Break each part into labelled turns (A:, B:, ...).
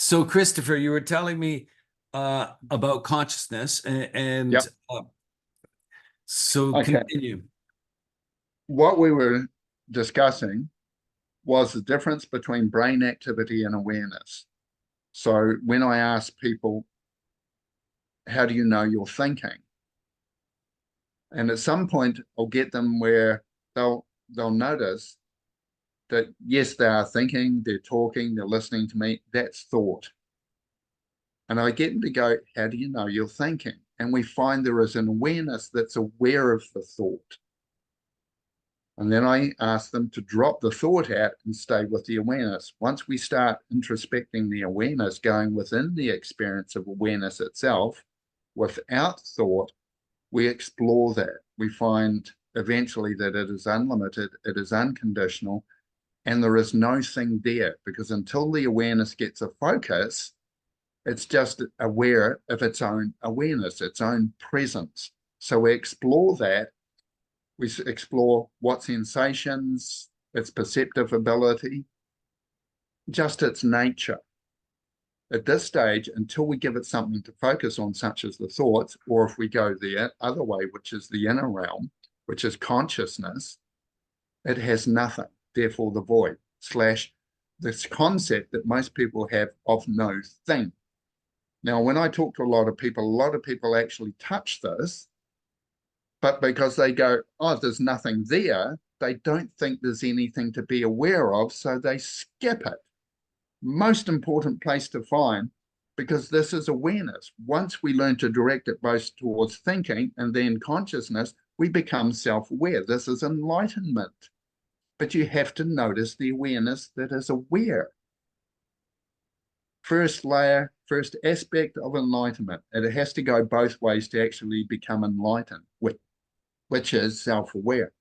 A: So, Christopher, you were telling me about consciousness, and
B: Yep.
A: so
B: Okay.
A: continue.
B: What we were discussing was the difference between brain activity and awareness. So when I ask people, how do you know you're thinking? And at some point I'll get them where they'll notice that yes, they are thinking, they're talking, they're listening to me. That's thought. And I get them to go, how do you know you're thinking? And we find there is an awareness that's aware of the thought. And then I ask them to drop the thought out and stay with the awareness. Once we start introspecting the awareness, going within the experience of awareness itself, without thought, we explore that. We find eventually that it is unlimited, it is unconditional, and there is no thing there, because until the awareness gets a focus, it's just aware of its own awareness, its own presence. So we explore that. We explore what sensations, its perceptive ability, just its nature. At this stage, until we give it something to focus on, such as the thoughts, or if we go the other way, which is the inner realm, which is consciousness, it has nothing. Therefore, the void / this concept that most people have of no thing. Now, when I talk to a lot of people actually touch this, but because they go, oh, there's nothing there, they don't think there's anything to be aware of, so they skip it. Most important place to find, because this is awareness. Once we learn to direct it both towards thinking and then consciousness, we become self-aware. This is enlightenment. But you have to notice the awareness that is aware. First layer, first aspect of enlightenment. And it has to go both ways to actually become enlightened, which is self-aware.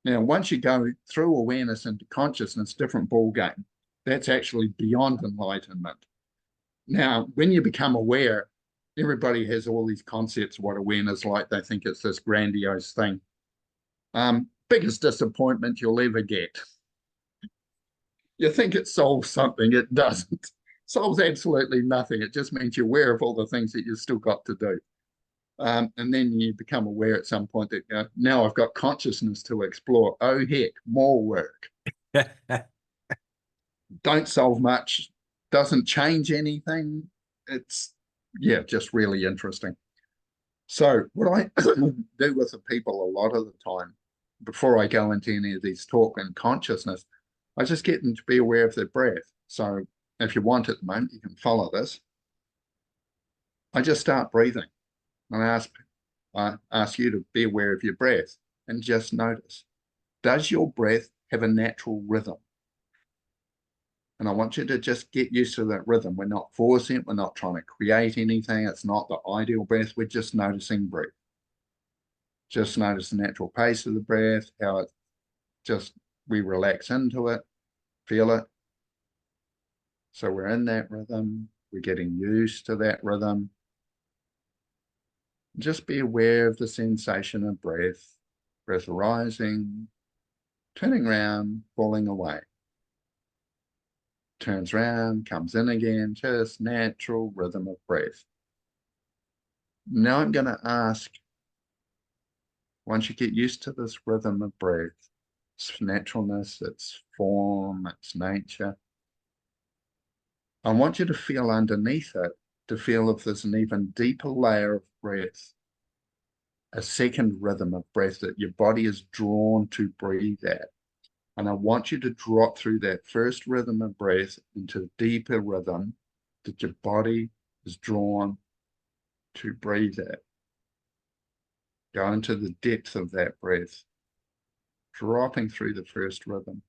B: Now, once you go through awareness into consciousness, different ball game. That's actually beyond enlightenment. Now, when you become aware, everybody has all these concepts of what awareness is like. They think it's this grandiose thing. Biggest disappointment you'll ever get. You think it solves something, it doesn't. It solves absolutely nothing. It just means you're aware of all the things that you've still got to do. And then you become aware at some point that now I've got consciousness to explore. Oh, heck, more work. Don't solve much, doesn't change anything. It's, yeah, just really interesting. So what I do with the people a lot of the time, before I go into any of these talk and consciousness, I just get them to be aware of their breath. So if you want at the moment, you can follow this. I just start breathing. And I ask you to be aware of your breath and just notice, does your breath have a natural rhythm? And I want you to just get used to that rhythm. We're not forcing it. We're not trying to create anything. It's not the ideal breath. We're just noticing breath. Just notice the natural pace of the breath, how it just, we relax into it, feel it. So we're in that rhythm. We're getting used to that rhythm. Just be aware of the sensation of breath, breath arising, turning around, falling away. Turns around, comes in again, just natural rhythm of breath. Now I'm going to ask, once you get used to this rhythm of breath, its naturalness, its form, its nature, I want you to feel underneath it, to feel if there's an even deeper layer of breath, a second rhythm of breath that your body is drawn to breathe at. And I want you to drop through that first rhythm of breath into a deeper rhythm that your body is drawn to breathe at. Go into the depth of that breath, dropping through the first rhythm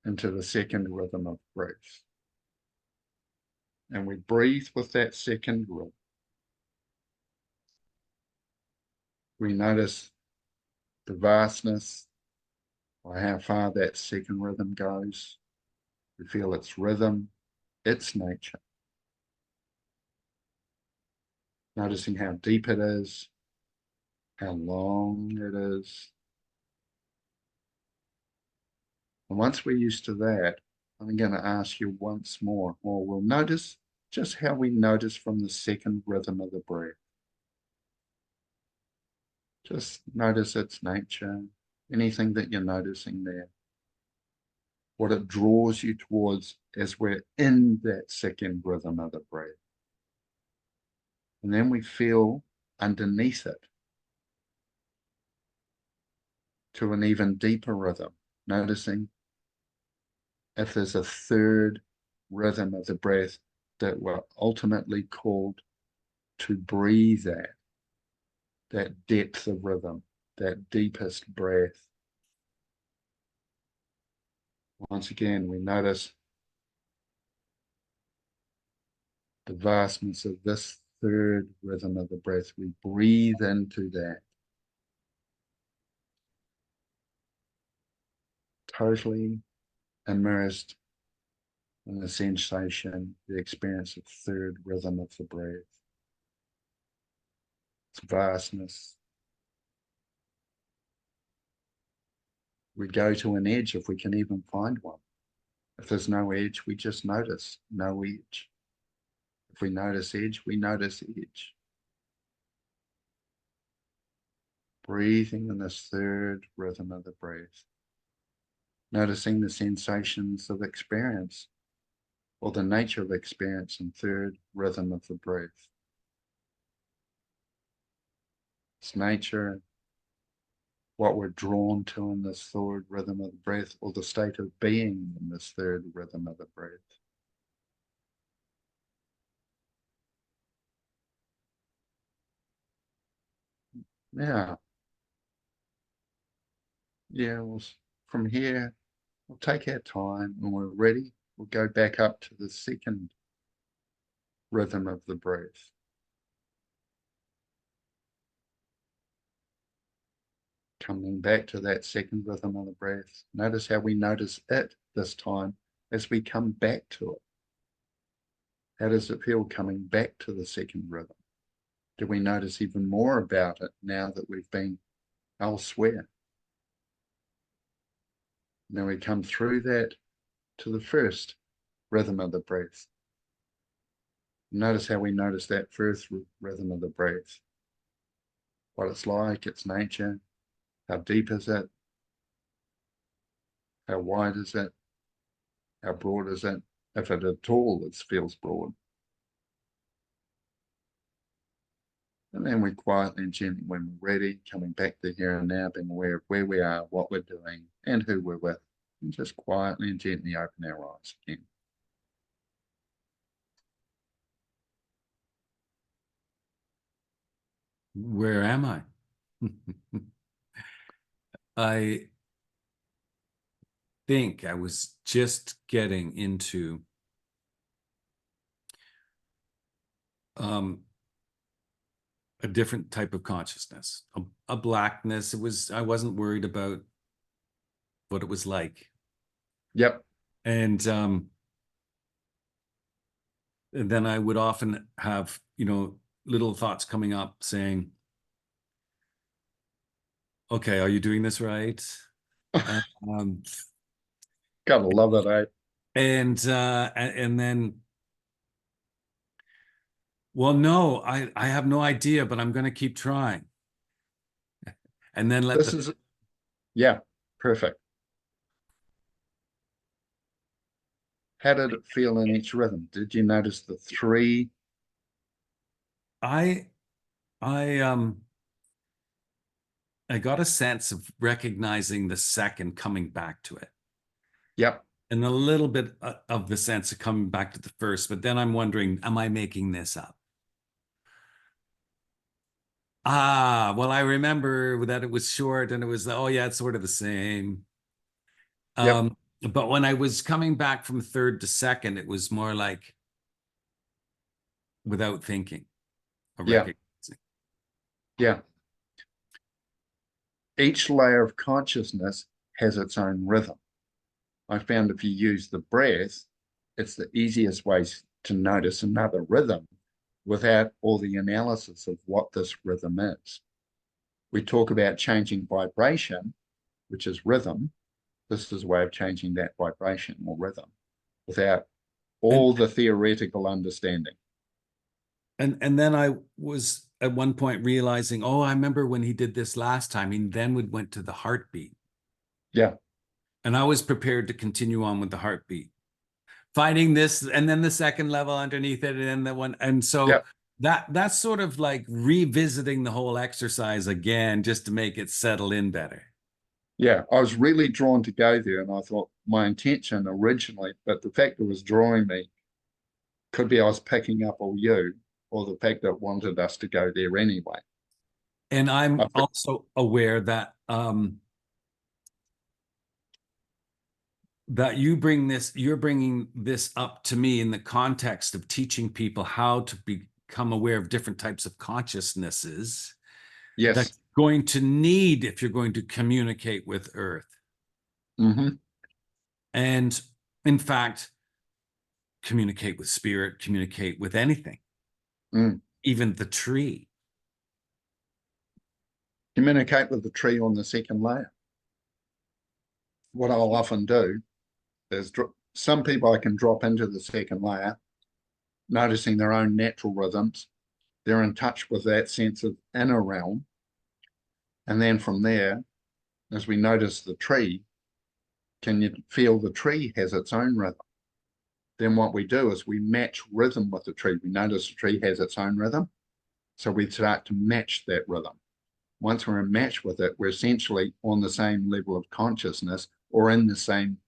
B: into the second rhythm of breath. And we breathe with that second rhythm. We notice the vastness, or how far that second rhythm goes. We feel its rhythm, its nature. Noticing how deep it is, how long it is. And once we're used to that, I'm going to ask you once more, or we'll notice just how we notice from the second rhythm of the breath. Just notice its nature, anything that you're noticing there, what it draws you towards as we're in that second rhythm of the breath. And then we feel underneath it to an even deeper rhythm, noticing if there's a third rhythm of the breath that we're ultimately called to breathe at, that depth of rhythm, that deepest breath. Once again, we notice the vastness of this third rhythm of the breath. We breathe into that. Totally immersed in the sensation, the experience of third rhythm of the breath. Its vastness. We go to an edge if we can even find one. If there's no edge, we just notice no edge. If we notice edge, we notice edge. Breathing in this third rhythm of the breath. Noticing the sensations of experience or the nature of experience in third rhythm of the breath. Its nature, what we're drawn to in this third rhythm of the breath, or the state of being in this third rhythm of the breath. Now, yeah, from here, we'll take our time. When we're ready, we'll go back up to the second rhythm of the breath. Coming back to that second rhythm of the breath. Notice how we notice it this time as we come back to it. How does it feel coming back to the second rhythm? Do we notice even more about it now that we've been elsewhere? Then we come through that to the first rhythm of the breath. Notice how we notice that first rhythm of the breath. What it's like, its nature, how deep is it? How wide is it? How broad is it? If it at all feels broad. And then we quietly and gently, when we're ready, coming back to here and now, being aware of where we are, what we're doing, and who we're with. And just quietly and gently open our eyes again.
A: Where am I? I think I was just getting into a different type of consciousness, a blackness. I wasn't worried about what it was like.
B: Yep.
A: And then I would often have, little thoughts coming up saying, okay, are you doing this right? um,
B: Gotta love it, eh?
A: and then, well, no, I have no idea, but I'm going to keep trying. And then
B: This is, yeah, perfect. How did it feel in each rhythm? Did you notice the three?
A: I got a sense of recognizing the second coming back to it,
B: Yep.
A: and a little bit of the sense of coming back to the first, but then I'm wondering, am I making this up? Well, I remember that it was short and it was, oh yeah, it's sort of the same.
B: Yep.
A: But when I was coming back from third to second, it was more like without thinking or
B: Yeah.
A: recognizing.
B: Yeah. Each layer of consciousness has its own rhythm. I found if you use the breath, it's the easiest way to notice another rhythm without all the analysis of what this rhythm is. We talk about changing vibration, which is rhythm. This is a way of changing that vibration or rhythm. without all the theoretical understanding.
A: And then I was at one point realizing, oh, I remember when he did this last time. He then went to the heartbeat.
B: Yeah.
A: And I was prepared to continue on with the heartbeat, finding this, and then the second level underneath it, and then the one. And so
B: Yeah.
A: that's sort of like revisiting the whole exercise again, just to make it settle in better.
B: Yeah, I was really drawn to go there, and I thought my intention originally, but the fact it was drawing me could be I was picking up all you, or the fact that it wanted us to go there anyway.
A: And I'm
B: I think,
A: also aware that that you're bringing this up to me in the context of teaching people how to become aware of different types of consciousnesses
B: yes.
A: that you're going to need if you're going to communicate with Earth.
B: Mm-hmm.
A: And in fact, communicate with spirit, communicate with anything, even the tree.
B: Communicate with the tree on the second layer. What I'll often do is some people I can drop into the second layer, noticing their own natural rhythms. They're in touch with that sense of inner realm. And then from there, as we notice the tree, can you feel the tree has its own rhythm? Then what we do is we match rhythm with the tree. We notice the tree has its own rhythm. So we start to match that rhythm. Once we're in match with it, we're essentially on the same level of consciousness or in the same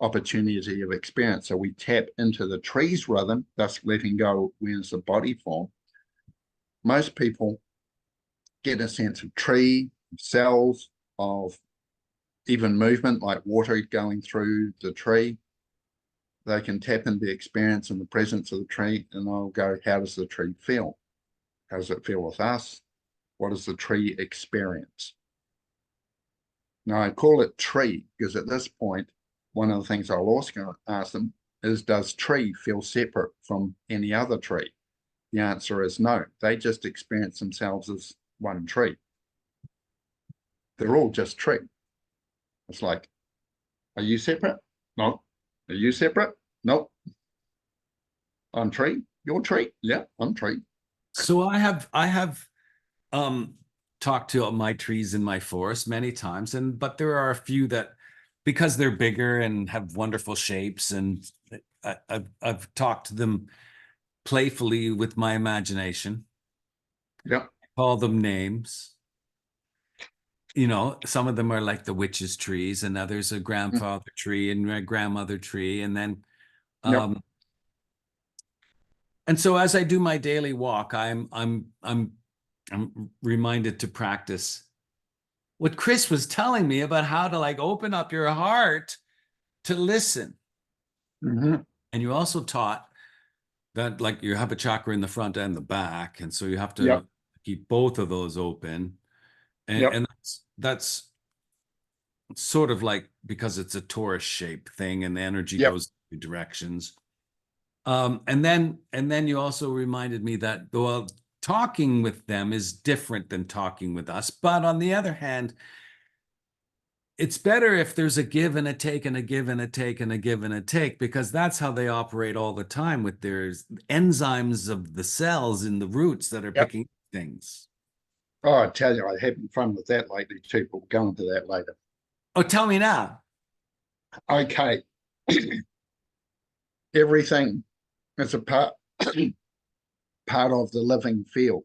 B: opportunity of experience. So we tap into the tree's rhythm, thus letting go awareness of body form. Most people get a sense of tree, cells, of even movement like water going through the tree. They can tap into the experience and the presence of the tree, and they'll go, how does the tree feel? How does it feel with us? What does the tree experience? Now, I call it tree because at this point, one of the things I'll also ask them is, does tree feel separate from any other tree? The answer is no. They just experience themselves as one tree. They're all just tree. It's like, are you separate? No. Are you separate? No. I'm tree. You're tree. Yeah, I'm tree.
A: So I have talked to my trees in my forest many times, but there are a few that, because they're bigger and have wonderful shapes, and I've talked to them playfully with my imagination.
B: Yeah.
A: Call them names. You know, some of them are like the witch's trees, and others a grandfather tree and a grandmother tree, and then
B: Yep.
A: and so as I do my daily walk, I'm reminded to practice what Chris was telling me about how to like open up your heart to listen.
B: Mm-hmm.
A: And you also taught that like you have a chakra in the front and the back, and so you have to
B: Yep.
A: keep both of those open. And
B: Yep.
A: and that's sort of like, because it's a torus shape thing and the energy
B: Yep.
A: goes in directions. And then you also reminded me that, well, talking with them is different than talking with us. But on the other hand, it's better if there's a give and a take and a give and a take and a give and a take, because that's how they operate all the time with their enzymes of the cells in the roots that are
B: Yep.
A: picking things.
B: Oh, I tell you, I having fun with that lately too, but we'll go into that later.
A: Oh, tell me now.
B: Okay. Everything is a part of the living field.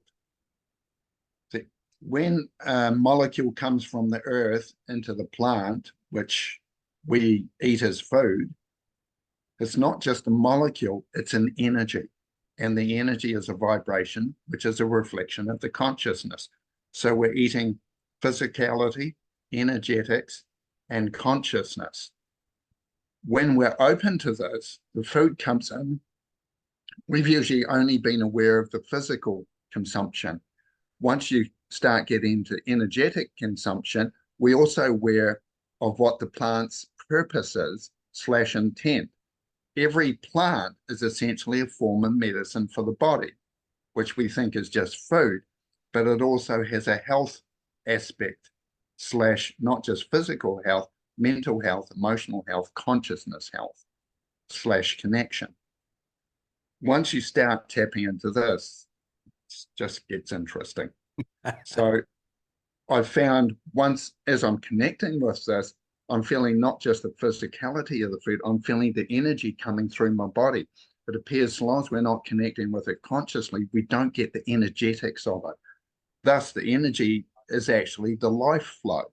B: See, when a molecule comes from the earth into the plant, which we eat as food, it's not just a molecule, it's an energy. And the energy is a vibration, which is a reflection of the consciousness. So we're eating physicality, energetics, and consciousness. When we're open to this, the food comes in. We've usually only been aware of the physical consumption. Once you start getting into energetic consumption, we also aware of what the plant's purpose is / intent. Every plant is essentially a form of medicine for the body, which we think is just food, but it also has a health aspect / not just physical health, mental health, emotional health, consciousness health. / connection. Once you start tapping into this, it just gets interesting. So I found once, as I'm connecting with this, I'm feeling not just the physicality of the food, I'm feeling the energy coming through my body. It appears as long as we're not connecting with it consciously, we don't get the energetics of it. Thus, the energy is actually the life flow.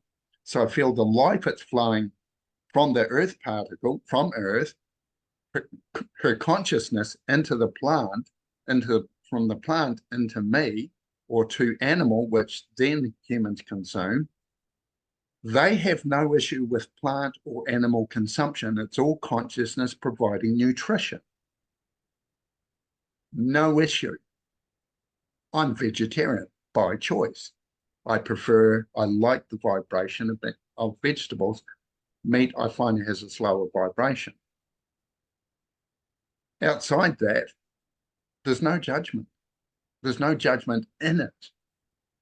B: So I feel the life that's flowing from the earth particle, from earth, her consciousness into the plant, from the plant into me, or to animal, which then humans consume. They have no issue with plant or animal consumption. It's all consciousness providing nutrition. No issue. I'm vegetarian by choice. I like the vibration of vegetables. Meat, I find, has a slower vibration. Outside that, there's no judgment. There's no judgment in it.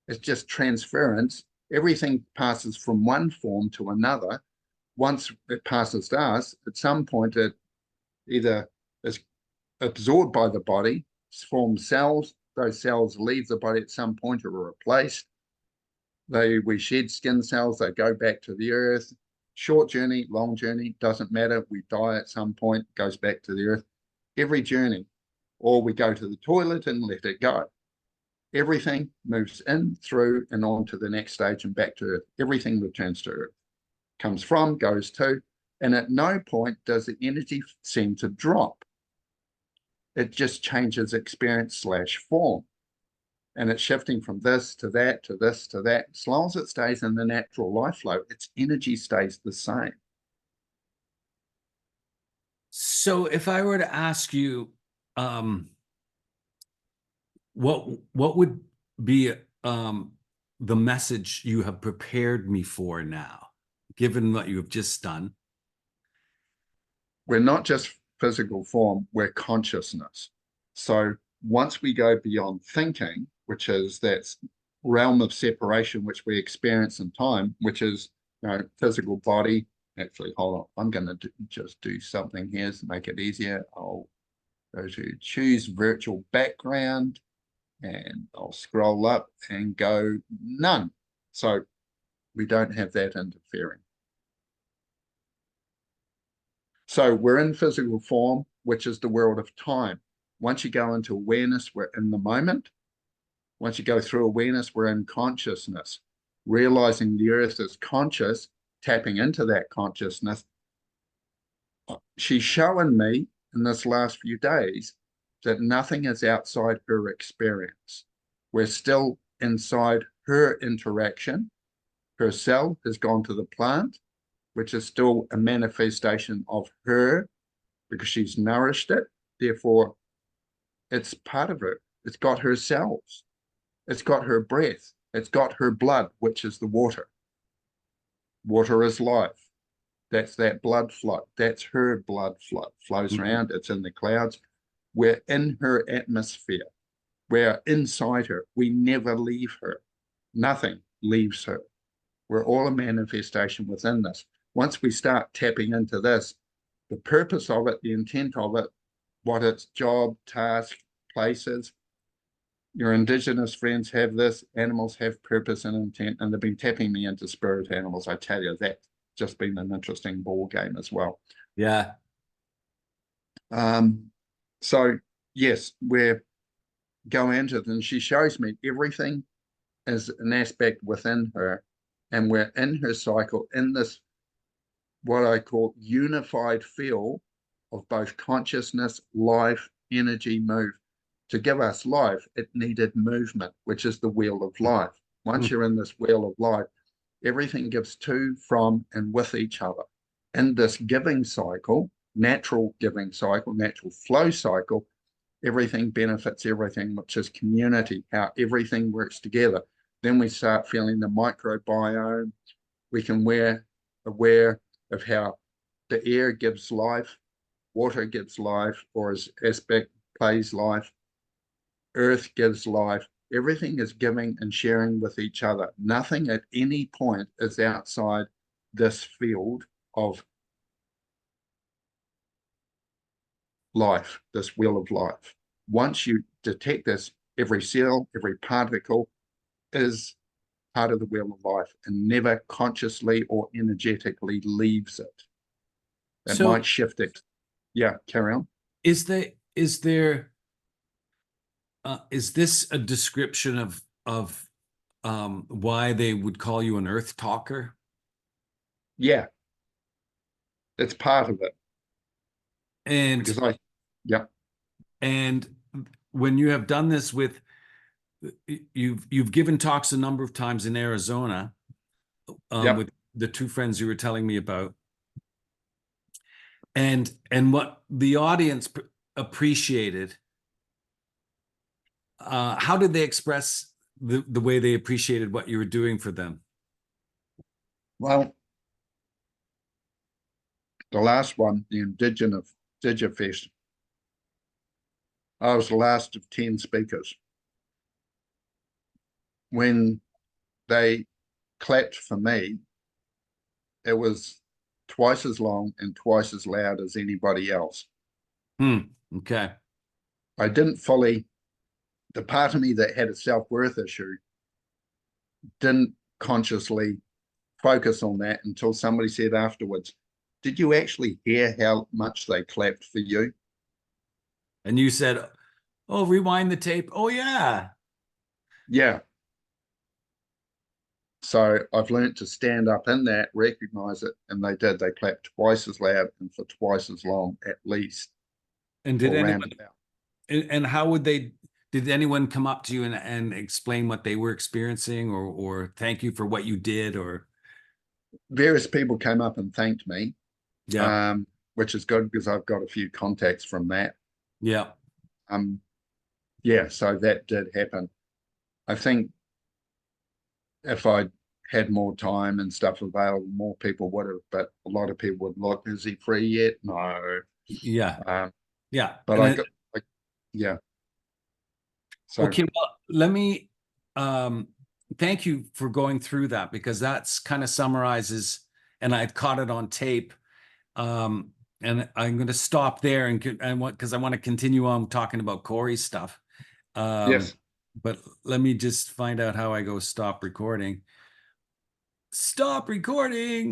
B: It's just transference. Everything passes from one form to another. Once it passes to us, at some point it either is absorbed by the body, forms cells. Those cells leave the body at some point or are replaced. We shed skin cells, they go back to the earth. Short journey, long journey, doesn't matter. We die at some point, goes back to the earth. Every journey, or we go to the toilet and let it go. Everything moves in, through, and on to the next stage and back to earth. Everything returns to earth. Comes from, goes to, and at no point does the energy seem to drop. It just changes experience / form. And it's shifting from this to that, to this to that. As long as it stays in the natural life flow, its energy stays the same.
A: So if I were to ask you, what would be the message you have prepared me for now, given what you have just done?
B: We're not just physical form, we're consciousness. So once we go beyond thinking, which is that realm of separation which we experience in time, which is, physical body. Actually, hold on, I'm going to just do something here to make it easier. I'll go to choose virtual background and I'll scroll up and go none. So we don't have that interfering. So we're in physical form, which is the world of time. Once you go into awareness, we're in the moment. Once you go through awareness, we're in consciousness. Realizing the earth is conscious, tapping into that consciousness. She's shown me in this last few days that nothing is outside her experience. We're still inside her interaction. Her cell has gone to the plant, which is still a manifestation of her because she's nourished it. Therefore, it's part of her. It's got her cells. It's got her breath. It's got her blood, which is the water. Water is life. That's that blood flow. That's her blood flow. Flows around. It's in the clouds. We're in her atmosphere. We're inside her. We never leave her. Nothing leaves her. We're all a manifestation within this. Once we start tapping into this, the purpose of it, the intent of it, what its job, task, place is, your indigenous friends have this, animals have purpose and intent, and they've been tapping me into spirit animals. I tell you, that's just been an interesting ball game as well.
A: Yeah.
B: So yes, we're going into it, and she shows me everything is an aspect within her, and we're in her cycle, in this what I call unified field of both consciousness, life, energy, move. To give us life, it needed movement, which is the wheel of life. Once you're in this wheel of life, everything gives to, from, and with each other. In this giving cycle, natural giving cycle, natural flow cycle, everything benefits everything, which is community, how everything works together. Then we start feeling the microbiome. We can aware of how the air gives life, water gives life, or as aspect plays life, earth gives life. Everything is giving and sharing with each other. Nothing at any point is outside this field of life, this wheel of life. Once you detect this, every cell, every particle is part of the wheel of life and never consciously or energetically leaves it. It
A: So
B: might shift it. Yeah, carry on.
A: is there is this a description of why they would call you an earth talker?
B: Yeah, it's part of it
A: And
B: because yeah,
A: and when you have done this with you've given talks a number of times in Arizona
B: yeah.
A: with the two friends you were telling me about, and what the audience appreciated. How did they express the way they appreciated what you were doing for them?
B: Well, the last one, the Indigenous Digifest, I was the last of 10 speakers. When they clapped for me, it was twice as long and twice as loud as anybody else.
A: Okay.
B: I didn't fully, the part of me that had a self-worth issue didn't consciously focus on that until somebody said afterwards, did you actually hear how much they clapped for you?
A: And you said, "Oh, rewind the tape." Oh yeah.
B: Yeah. So I've learned to stand up in that, recognize it, and they did. They clapped twice as loud and for twice as long, at least,
A: And did
B: or
A: anyone?
B: roundabout.
A: And how would they? Did anyone come up to you and explain what they were experiencing, or thank you for what you did, or
B: Various people came up and thanked me,
A: yeah,
B: which is good because I've got a few contacts from that.
A: yeah,
B: Um, yeah, so that did happen. I think if I had more time and stuff available, more people would have, but a lot of people would look, is he free yet? No.
A: yeah,
B: Um,
A: yeah?
B: but
A: And
B: I
A: it,
B: got, like, yeah. So,
A: okay, well, let me thank you for going through that, because that's kind of summarizes, and I've caught it on tape. Um, and I'm going to stop there and what, because I want to continue on talking about Corey's stuff.
B: yes.
A: But let me just find out how I go stop recording. Stop recording.